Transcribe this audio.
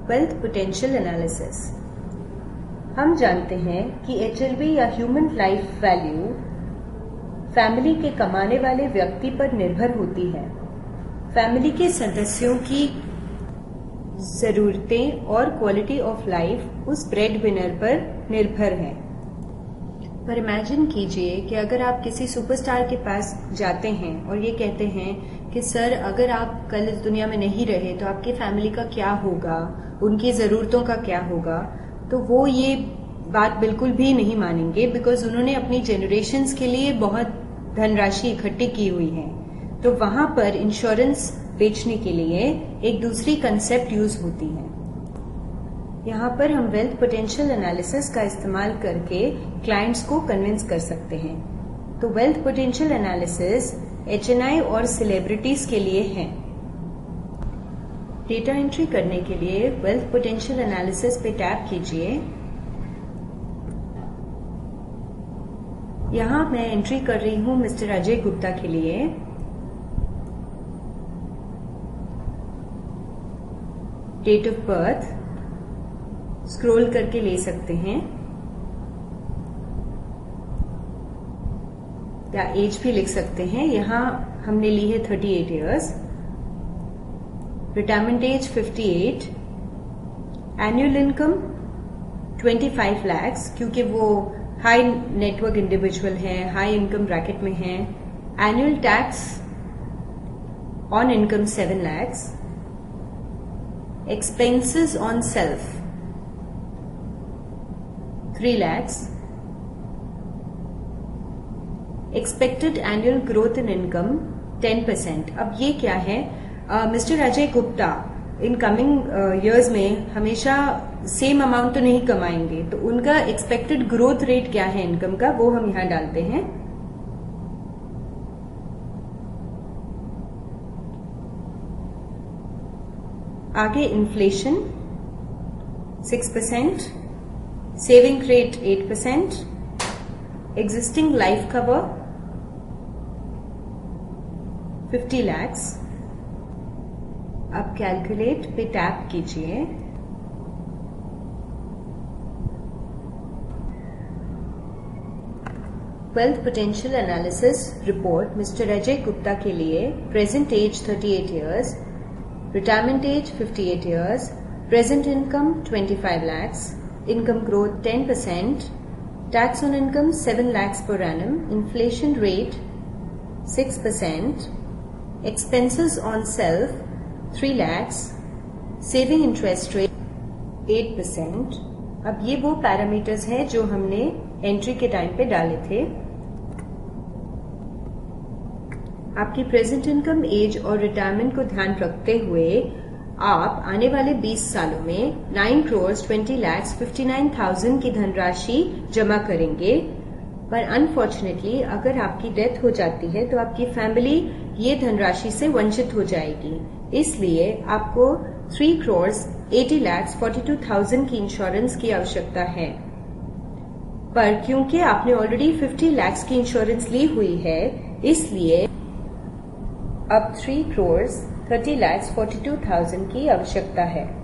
Wealth potential analysis. हम जानते हैं कि HLV या ह्यूमन लाइफ वैल्यू फैमिली के कमाने वाले व्यक्ति पर निर्भर होती है। फैमिली के सदस्यों की जरूरतें और क्वालिटी ऑफ लाइफ उस ब्रेड विनर पर निर्भर है। पर इमेजिन कीजिए कि अगर आप किसी सुपरस्टार के पास जाते हैं और ये कहते हैं कि सर, अगर आप कल इस दुनिया में नहीं रहे तो आपकी फैमिली का क्या होगा, उनकी जरूरतों का क्या होगा, तो वो ये बात बिल्कुल भी नहीं मानेंगे, बिकॉज उन्होंने अपनी जनरेशन्स के लिए बहुत धनराशि इकट्ठी की हुई है। तो वहां पर इंश्योरेंस बेचने के लिए एक दूसरी कंसेप्ट यूज होती है। यहाँ पर हम वेल्थ पोटेंशियल एनालिसिस का इस्तेमाल करके क्लाइंट्स को कन्विंस कर सकते हैं। तो वेल्थ पोटेंशियल एनालिसिस HNI और सेलिब्रिटीज के लिए है। डेटा एंट्री करने के लिए वेल्थ पोटेंशियल एनालिसिस पे टैप कीजिए। यहाँ मैं एंट्री कर रही हूँ मिस्टर अजय गुप्ता के लिए। डेट ऑफ बर्थ स्क्रॉल करके ले सकते हैं या एज भी लिख सकते हैं। यहाँ हमने ली है 38 years, retirement age 58, annual income 25 lakh, क्योंकि वो हाई नेटवर्क इंडिविजुअल है, हाई इनकम ब्रैकेट में है। Annual tax on income 7 lakhs, expenses on self 3 lakhs, expected annual growth in income 10%। अब ये क्या है? Mister Ajay Gupta in coming years में हमेशा सेम अमाउंट तो नहीं कमाएंगे, तो उनका एक्सपेक्टेड ग्रोथ रेट क्या है इनकम का, वो हम यहां डालते हैं। आगे inflation 6%, saving rate 8%, existing life cover 50 lakhs। अब कैलकुलेट पे टैप कीजिए। Wealth potential analysis report mister Ajay Gupta के लिए present age 38 years, retirement age 58 years, present income 25 lakhs, income growth 10%, tax on income 7 lakhs per annum, inflation rate 6%, expenses on self 3 lakhs, saving interest rate 8%। अब ये वो parameters हैं जो हमने entry के time पे डाले थे। आपकी प्रेजेंट इनकम, एज और रिटायरमेंट को ध्यान रखते हुए आप आने वाले 20 सालों में 9,20,59,000 की धनराशि जमा करेंगे। पर अनफॉर्चुनेटली अगर आपकी डेथ हो जाती है तो आपकी फैमिली ये धनराशि से वंचित हो जाएगी। इसलिए आपको 3,80,42,000 की इंश्योरेंस की आवश्यकता है। पर क्योंकि आपने ऑलरेडी 50 lakhs की इंश्योरेंस ली हुई है, इसलिए अब 3,30,42,000 की आवश्यकता है।